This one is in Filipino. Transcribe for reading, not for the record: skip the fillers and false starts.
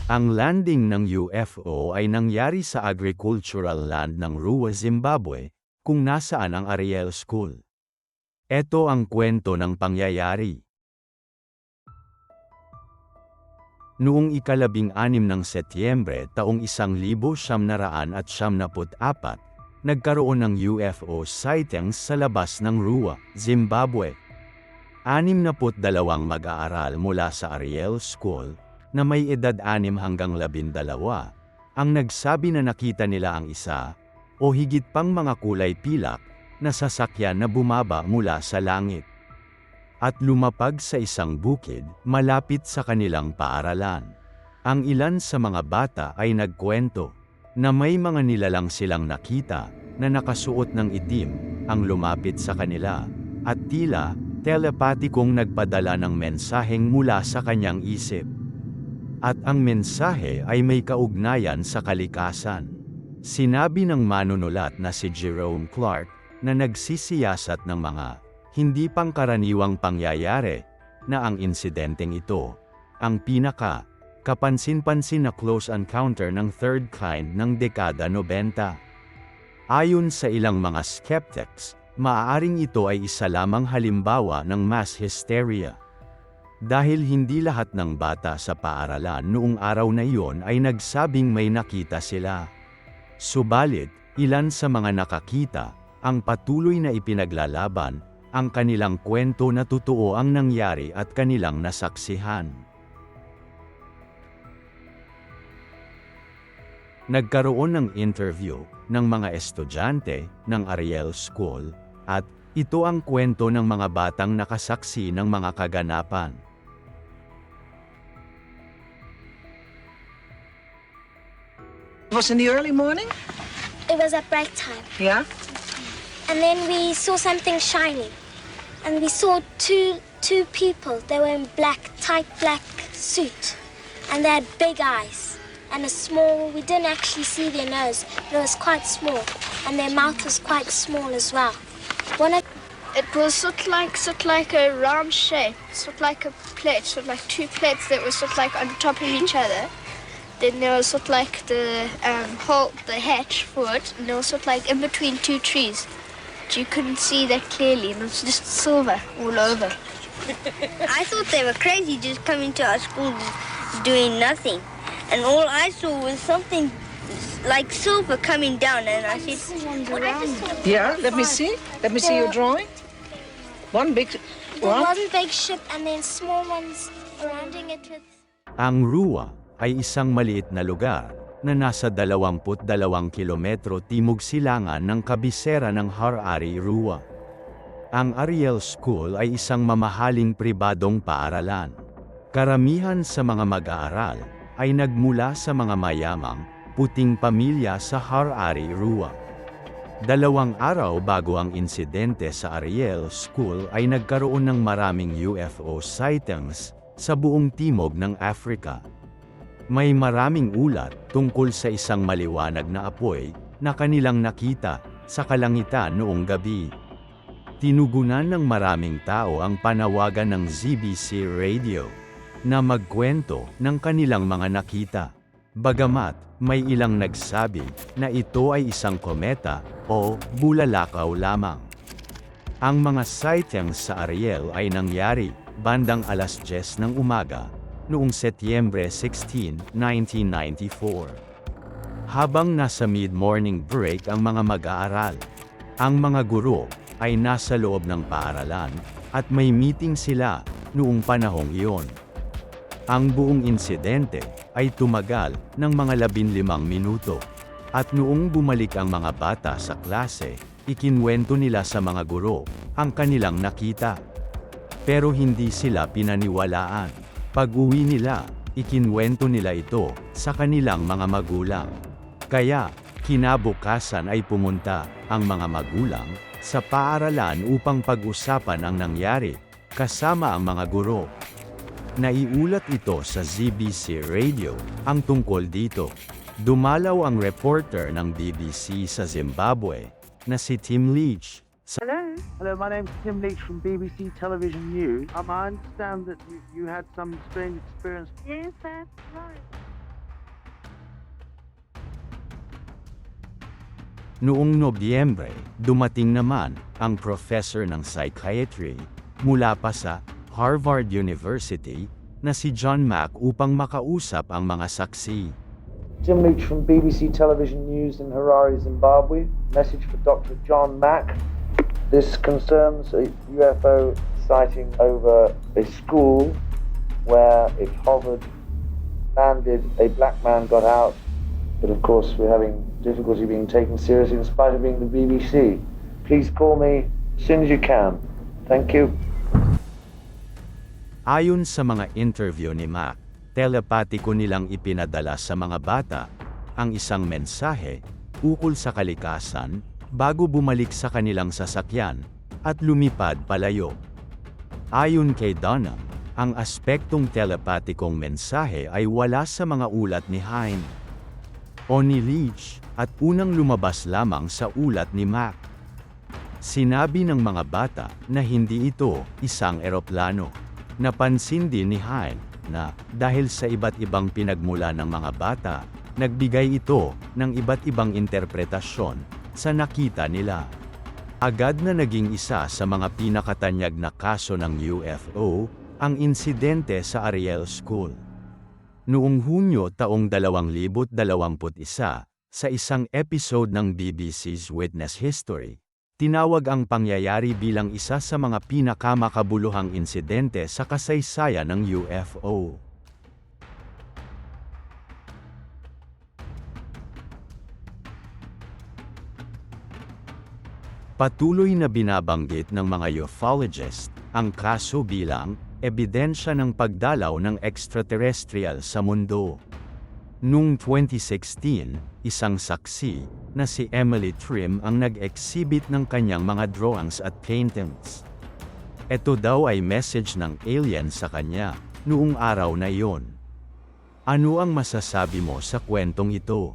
Ang landing ng UFO ay nangyari sa agricultural land ng Rua, Zimbabwe, kung nasaan ang Ariel School. Ito ang kwento ng pangyayari. Noong ika-16 ng Setyembre taong 1974, nagkaroon ng UFO sightings sa labas ng Rua, Zimbabwe. 62 mag-aaral mula sa Ariel School, na may edad 6 hanggang 12, ang nagsabi na nakita nila ang isa, o higit pang mga kulay pilak, na sasakyan na bumaba mula sa langit at lumapag sa isang bukid, malapit sa kanilang paaralan. Ang ilan sa mga bata ay nagkwento, na may mga nilalang silang nakita, na nakasuot ng itim, ang lumapit sa kanila, at tila, telepatikong nagpadala ng mensaheng mula sa kanyang isip. At ang mensahe ay may kaugnayan sa kalikasan. Sinabi ng manunulat na si Jerome Clark, na nagsisiyasat ng mga hindi pangkaraniwang pangyayari, na ang insidenteng ito, ang kapansin-pansin na close encounter ng third kind ng dekada 90. Ayon sa ilang mga skeptics, maaaring ito ay isa lamang halimbawa ng mass hysteria. Dahil hindi lahat ng bata sa paaralan noong araw na iyon ay nagsabing may nakita sila. Subalit, ilan sa mga nakakita, ang patuloy na ipinaglalaban, ang kanilang kwento na totoo ang nangyari at kanilang nasaksihan. Nagkaroon ng interview ng mga estudyante ng Ariel School, at ito ang kwento ng mga batang nakasaksi ng mga kaganapan. It was in the early morning? It was at break time. Yeah? And then we saw something shining. And we saw two people. They were in tight black suit. And they had big eyes. And we didn't actually see their nose, but it was quite small. And their mouth was quite small as well. It was sort of like a round shape, sort of like a plate, sort of like two plates that were sort of like on top of each other. Then there was sort of like the hatch for it, and there was sort of like in between two trees. But you couldn't see that clearly, and it was just silver all over. I thought they were crazy just coming to our school doing nothing. And all I saw was something like silver coming down, and I said, Yeah, let me see. Let me see your drawing. One big one. One big ship and then small ones surrounding it with... Ang Rua ay isang maliit na lugar, na nasa 22 kilometro timog silangan ng kabisera ng Harare, Rua. Ang Ariel School ay isang mamahaling pribadong paaralan. Karamihan sa mga mag-aaral ay nagmula sa mga mayamang, puting pamilya sa Harare, Rua. 2 araw bago ang insidente sa Ariel School ay nagkaroon ng maraming UFO sightings sa buong timog ng Africa. May maraming ulat tungkol sa isang maliwanag na apoy na kanilang nakita sa kalangitan noong gabi. Tinugunan ng maraming tao ang panawagan ng ZBC Radio na magkwento ng kanilang mga nakita. Bagamat may ilang nagsabi na ito ay isang kometa o bulalakaw lamang. Ang mga sightings sa Ariel ay nangyari bandang 10:00 ng umaga noong Setyembre 16, 1994. Habang nasa mid-morning break ang mga mag-aaral, ang mga guro ay nasa loob ng paaralan at may meeting sila noong panahong iyon. Ang buong insidente ay tumagal ng mga 15 minuto, at noong bumalik ang mga bata sa klase, ikinwento nila sa mga guro ang kanilang nakita. Pero hindi sila pinaniwalaan. Pag-uwi nila, ikinwento nila ito sa kanilang mga magulang. Kaya, kinabukasan ay pumunta ang mga magulang sa paaralan upang pag-usapan ang nangyari, kasama ang mga guro. Naiulat ito sa ZBC Radio, ang tungkol dito. Dumalaw ang reporter ng BBC sa Zimbabwe, na si Tim Leach. Hello, my name's Tim Leach from BBC Television News. I understand that you had some strange experience. Yes, that's right. Noong Nobyembre, dumating naman ang professor ng psychiatry mula pa sa Harvard University na si John Mack upang makausap ang mga saksi. Tim Leach from BBC Television News in Harare, Zimbabwe. Message for Dr. John Mack. This concerns a UFO sighting over a school where it hovered, landed, a black man got out, but of course we're having difficulty being taken seriously in spite of being the BBC. Please call me as soon as you can. Thank you. Ayon sa mga interview ni Mac, telepatiko nilang ipinadala sa mga bata ang isang mensahe ukol sa kalikasan bago bumalik sa kanilang sasakyan at lumipad palayo. Ayon kay Dunham, ang aspektong telepatikong mensahe ay wala sa mga ulat ni Hein o ni Leach at unang lumabas lamang sa ulat ni Mac. Sinabi ng mga bata na hindi ito isang eroplano. Napansin din ni Hein na dahil sa iba't ibang pinagmula ng mga bata, nagbigay ito ng iba't ibang interpretasyon sa nakita nila. Agad na naging isa sa mga pinakatanyag na kaso ng UFO, ang insidente sa Ariel School. Noong Hunyo taong 2021, sa isang episode ng BBC's Witness History, tinawag ang pangyayari bilang isa sa mga pinakamakabuluhang insidente sa kasaysayan ng UFO. Patuloy na binabanggit ng mga ufologists ang kaso bilang ebidensya ng pagdalaw ng extraterrestrial sa mundo. Noong 2016, isang saksi na si Emily Trim ang nag-exhibit ng kanyang mga drawings at paintings. Ito daw ay message ng alien sa kanya noong araw na iyon. Ano ang masasabi mo sa kwentong ito?